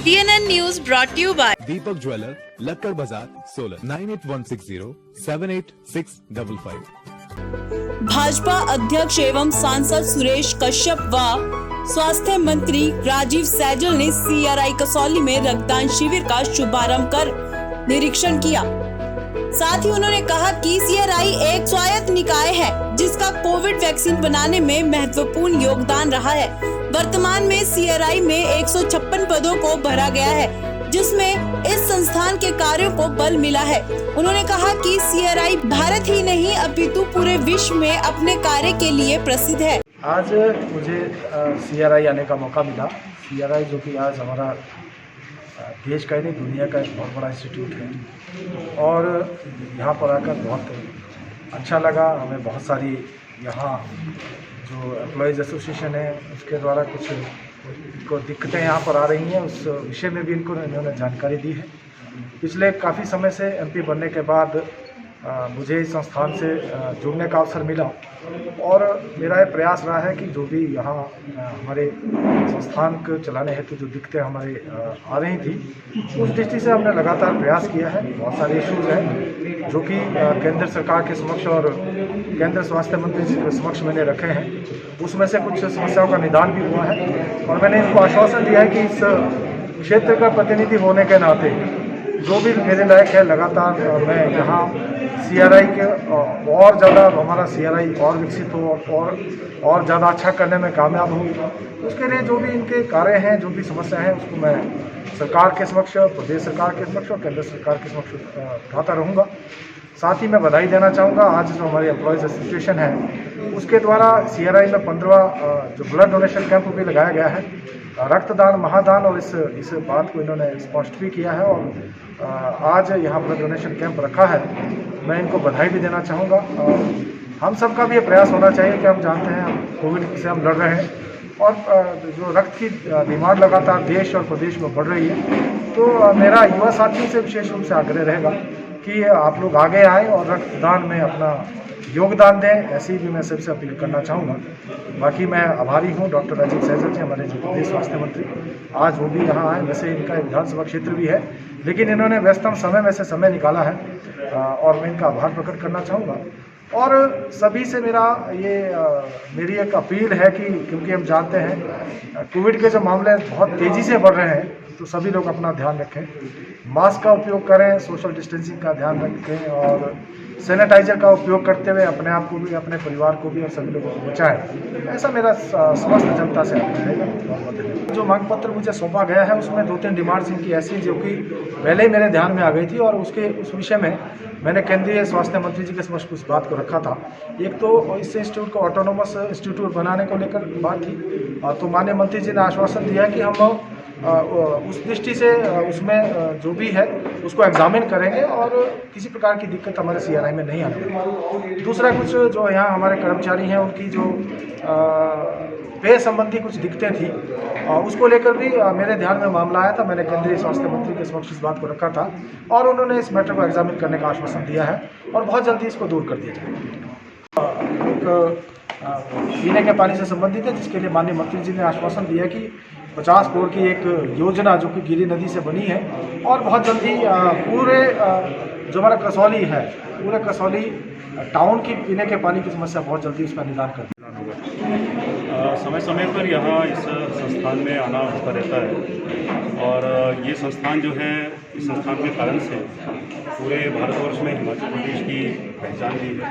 TNN News brought to you by Deepak jeweller, Lakkar Bazar, Solan 9816078655। Bhajpa अध्यक्ष एवं सांसद सुरेश कश्यप व स्वास्थ्य मंत्री राजीव सैजल ने CRI कसौली में रक्तदान शिविर का शुभारंभ कर निरीक्षण किया। साथ ही उन्होंने कहा कि CRI एक स्वायत्त निकाय है जिसका कोविड वैक्सीन बनाने में महत्वपूर्ण योगदान रहा है। वर्तमान में CRI में 156 पदों को भरा गया है, जिसमें इस संस्थान के कार्यों को बल मिला है। उन्होंने कहा कि CRI भारत ही नहीं अपितु पूरे विश्व में अपने कार्य के लिए प्रसिद्ध है। आज मुझे CRI आने का मौका मिला। CRI जो कि आज हमारा देश का ही नहीं दुनिया का एक बहुत बड़ा इंस्टीट्यूट है और यहाँ पर आकर बहुत अच्छा लगा। हमें बहुत सारी यहाँ जो एम्प्लॉयज़ एसोसिएशन है उसके द्वारा कुछ इनको दिक्कतें यहाँ पर आ रही हैं, उस विषय में भी इन्होंने जानकारी दी है। पिछले काफ़ी समय से MP बनने के बाद मुझे इस संस्थान से जुड़ने का अवसर मिला और मेरा ये प्रयास रहा है कि जो भी यहाँ हमारे संस्थान को चलाने हेतु जो दिक्कतें हमारे आ रही थी, उस दृष्टि से हमने लगातार प्रयास किया है। बहुत सारे इश्यूज़ हैं जो कि केंद्र सरकार के समक्ष और केंद्र स्वास्थ्य मंत्री जी के समक्ष मैंने रखे हैं। उसमें से कुछ समस्याओं का निदान भी हुआ है और मैंने इनको आश्वासन दिया है कि इस क्षेत्र का प्रतिनिधि होने के नाते जो भी मेरे लायक है लगातार मैं यहाँ CRI के और ज़्यादा हमारा CRI और विकसित हो और ज़्यादा अच्छा करने में कामयाब हो। उसके लिए जो भी इनके कार्य हैं, जो भी समस्या हैं, उसको मैं सरकार के समक्ष, प्रदेश सरकार के समक्ष और केंद्र सरकार के समक्ष उठाता रहूँगा। साथ ही मैं बधाई देना चाहूँगा, आज जो हमारी एम्प्लॉयज़ एसोसिएशन है उसके द्वारा CRI में 15वां जो ब्लड डोनेशन कैंप भी लगाया गया है, रक्तदान महादान, और इस बात को इन्होंने स्पष्ट भी किया है और आज यहाँ ब्लड डोनेशन कैंप रखा है। मैं इनको बधाई भी देना चाहूँगा। हम सब का भी ये प्रयास होना चाहिए कि हम जानते हैं कोविड से हम लड़ रहे हैं और जो रक्त की डिमांड लगातार देश और प्रदेश में बढ़ रही है, तो मेरा युवा साथियों से विशेष रूप से आग्रह रहेगा कि आप लोग आगे आएँ और रक्तदान में अपना योगदान दें। ऐसी भी मैं सबसे अपील करना चाहूँगा। बाकी मैं आभारी हूँ डॉक्टर राजीव सैजल जी, हमारे जो प्रदेश स्वास्थ्य मंत्री, आज वो भी यहाँ आए। वैसे इनका विधानसभा क्षेत्र भी है, लेकिन इन्होंने व्यस्तम समय में से समय निकाला है और मैं इनका आभार प्रकट करना चाहूँगा। और सभी से मेरी एक अपील है कि क्योंकि हम जानते हैं कोविड के जो मामले बहुत तेज़ी से बढ़ रहे हैं, तो सभी लोग अपना ध्यान रखें, मास्क का उपयोग करें, सोशल डिस्टेंसिंग का ध्यान रखें और सैनिटाइजर का उपयोग करते हुए अपने आप को भी, अपने परिवार को भी और सभी लोगों को बचाएं। ऐसा मेरा समस्त जनता से आग्रह रहेगा। जो मांग पत्र मुझे सौंपा गया है उसमें 2-3 डिमांड्स इनकी ऐसी जो कि पहले ही मेरे ध्यान में आ गई थी और उस विषय में मैंने केंद्रीय स्वास्थ्य मंत्री जी के समक्ष उस बात को रखा था। एक तो इस इंस्टीट्यूट को ऑटोनोमस इंस्टीट्यूट बनाने को लेकर बात थी, तो माननीय मंत्री जी ने आश्वासन दिया कि हम उस दृष्टि से उसमें जो भी है उसको एग्जामिन करेंगे और किसी प्रकार की दिक्कत हमारे CRI में नहीं आने वाली। दूसरा, कुछ जो यहाँ हमारे कर्मचारी हैं उनकी जो पे संबंधी कुछ दिक्कतें थी, उसको लेकर भी मेरे ध्यान में मामला आया था। मैंने केंद्रीय स्वास्थ्य मंत्री के समक्ष इस बात को रखा था और उन्होंने इस मैटर को एग्जामिन करने का आश्वासन दिया है और बहुत जल्दी इसको दूर कर दिया जाएगा। पीने के पानी से संबंधित है, जिसके लिए माननीय मंत्री जी ने आश्वासन दिया कि 50 करोड़ की एक योजना जो कि गिरी नदी से बनी है और बहुत जल्दी पूरे जो हमारा कसौली है, पूरे कसौली टाउन की पीने के पानी की समस्या बहुत जल्दी उसका निदान कर देना होगा। समय समय पर यहाँ इस संस्थान में आना होता रहता है और ये संस्थान जो है, इस संस्थान के कारण से पूरे भारतवर्ष में हिमाचल प्रदेश की पहचान भी है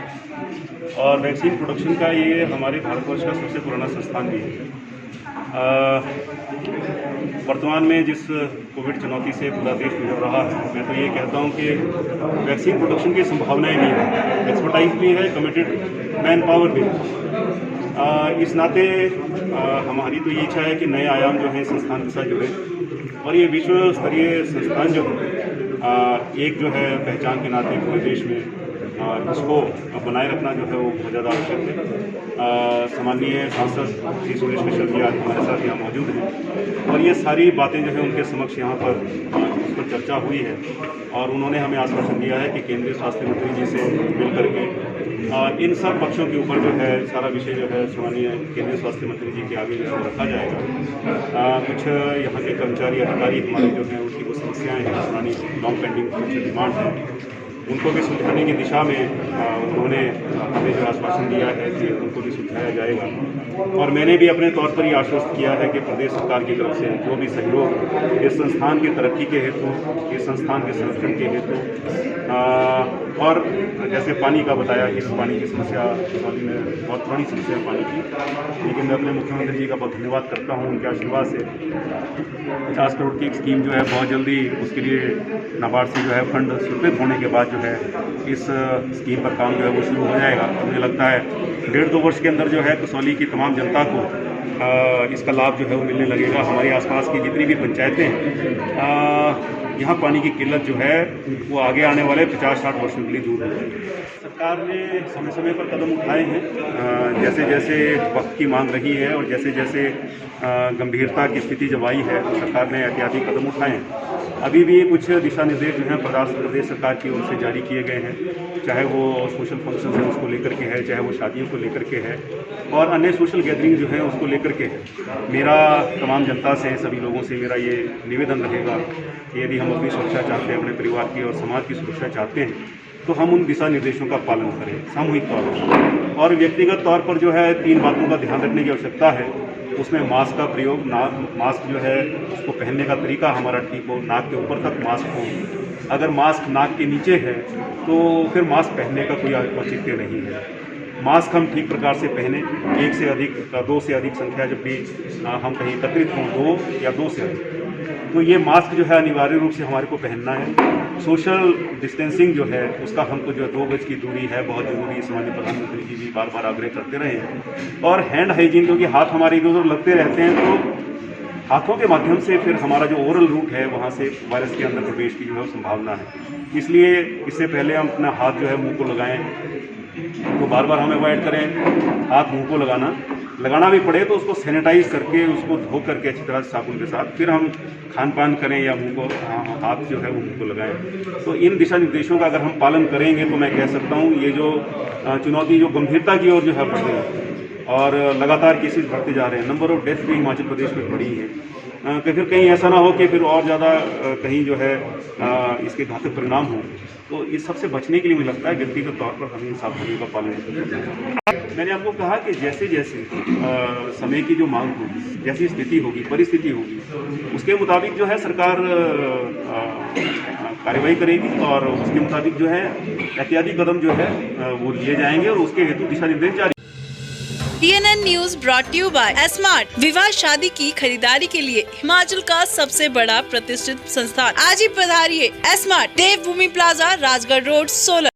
और वैक्सीन प्रोडक्शन का ये हमारे भारतवर्ष का सबसे पुराना संस्थान भी है। वर्तमान में जिस कोविड चुनौती से पूरा देश गुजर रहा है, मैं तो ये कहता हूँ कि वैक्सीन प्रोडक्शन की संभावनाएं भी है, एक्सपर्टाइज भी है, कमिटेड मैन पावर भी है। इस नाते हमारी तो ये इच्छा है कि नए आयाम जो हैं संस्थान के साथ जुड़े और ये विश्व स्तरीय संस्थान जो एक जो है पहचान के नाते पूरे देश में इसको बनाए रखना जो है वो बहुत ज़्यादा आवश्यक है। सामान्य सांसद श्री सुरेश कश्यप जी आज हमारे साथ यहाँ मौजूद हैं और ये सारी बातें जो है उनके समक्ष यहाँ पर उस पर चर्चा हुई है और उन्होंने हमें आश्वासन दिया है कि केंद्रीय स्वास्थ्य मंत्री जी से मिल करके इन सब पक्षों के ऊपर जो है सारा विषय जो है माननीय केंद्रीय स्वास्थ्य मंत्री जी के आगे जो है रखा जाएगा। कुछ यहाँ के कर्मचारी अधिकारी हमारे जो हैं उनकी कुछ समस्याएँ हैं, पुरानी लॉन्ग पेंडिंग कुछ डिमांड है, उनको भी सुलझाने की दिशा में उन्होंने हमें जो आश्वासन दिया है कि उनको भी सुलझाया जाएगा। और मैंने भी अपने तौर पर ये आश्वस्त किया है कि प्रदेश सरकार की तरफ से जो भी सहयोग इस संस्थान की तरक्की के हेतु, इस संस्थान के संरक्षण के हेतु, और जैसे पानी का बताया कि पानी की समस्या कसौली में बहुत पुरानी समस्या है पानी की, लेकिन मैं अपने मुख्यमंत्री जी का बहुत धन्यवाद करता हूँ। उनके आशीर्वाद से 50 करोड़ की एक स्कीम जो है बहुत जल्दी उसके लिए नाबार्ड से जो है फंड स्वीकृत होने के बाद जो है इस स्कीम पर काम जो है वो शुरू हो जाएगा। मुझे लगता है 1.5-2 वर्ष के अंदर जो है कसौली की तमाम जनता को इसका लाभ जो है वो मिलने लगेगा। हमारे आसपास की जितनी भी पंचायतें हैं, यहाँ पानी की किल्लत जो है वो आगे आने वाले 50-60 वर्षों के लिए दूर हो जाएगी। सरकार ने समय समय पर कदम उठाए हैं, जैसे जैसे वक्त की मांग रही है और जैसे जैसे गंभीरता की स्थिति जब आई है तो सरकार ने एहतियाती कदम उठाए हैं। अभी भी कुछ दिशा निर्देश जो हैं प्रदेश सरकार की ओर से जारी किए गए हैं, चाहे वो सोशल फंक्शन है उसको लेकर के है, चाहे वो शादियों को लेकर के है और अन्य सोशल गैदरिंग जो है उसको लेकर के है। मेरा तमाम जनता से, सभी लोगों से मेरा ये निवेदन रहेगा कि यदि हम अपनी सुरक्षा चाहते हैं, अपने परिवार की और समाज की सुरक्षा चाहते हैं, तो हम उन दिशा निर्देशों का पालन करें सामूहिक तौर पर। और व्यक्तिगत तौर पर जो है 3 बातों का ध्यान रखने की आवश्यकता है। उसमें मास्क का प्रयोग, मास्क जो है उसको पहनने का तरीका हमारा ठीक हो, नाक के ऊपर तक मास्क हो। अगर मास्क नाक के नीचे है तो फिर मास्क पहनने का कोई औचित्य नहीं है। मास्क हम ठीक प्रकार से पहने, 1 से अधिक 2 से अधिक संख्या जब भी हम कहीं एकत्रित हों, 2 या 2 से अधिक, तो ये मास्क जो है अनिवार्य रूप से हमारे को पहनना है। सोशल डिस्टेंसिंग जो है उसका हमको जो 2 गज की दूरी है बहुत ज़रूरी है, माननीय प्रधानमंत्री जी भी बार बार आग्रह करते रहे हैं। और हैंड हाइजीन, क्योंकि हाथ हमारे इधर उधर लगते रहते हैं तो हाथों के माध्यम से फिर हमारा जो ओरल रूट है वहाँ से वायरस के अंदर प्रवेश की जो है संभावना है। इसलिए इससे पहले हम अपना हाथ जो है मुंह को लगाएं तो बार बार हम अवॉइड करें हाथ मुंह को लगाना भी पड़े तो उसको सैनिटाइज करके, उसको धो करके अच्छी तरह से साबुन के साथ फिर हम खान पान करें या मुंह को हाथ जो है वो मुंह को लगाएं। तो इन दिशा निर्देशों का अगर हम पालन करेंगे तो मैं कह सकता हूँ ये जो चुनौती जो गंभीरता की ओर जो है बढ़ रही है और लगातार केसेस बढ़ते जा रहे हैं, नंबर ऑफ डेथ भी हिमाचल प्रदेश में बढ़ी है, कि फिर कहीं ऐसा ना हो कि फिर और ज़्यादा कहीं जो है इसके घातक परिणाम हो। तो इस सबसे बचने के लिए मुझे लगता है व्यक्तिगत तौर पर हमें इन सावधानियों का पालन करना है। मैंने आपको कहा कि जैसे जैसे समय की जो मांग होगी, जैसी स्थिति होगी, परिस्थिति होगी, उसके मुताबिक जो है सरकार कार्रवाई करेगी और उसके मुताबिक जो है एहतियाती कदम जो है वो लिए जाएंगे और उसके हेतु दिशा निर्देश जारी। TNN news brought you by Esmart. विवाह शादी की खरीदारी के लिए हिमाचल का सबसे बड़ा प्रतिष्ठित संस्थान। आज ही पधारिए एस्मार्ट, देवभूमि प्लाजा, राजगढ़ रोड, सोलन।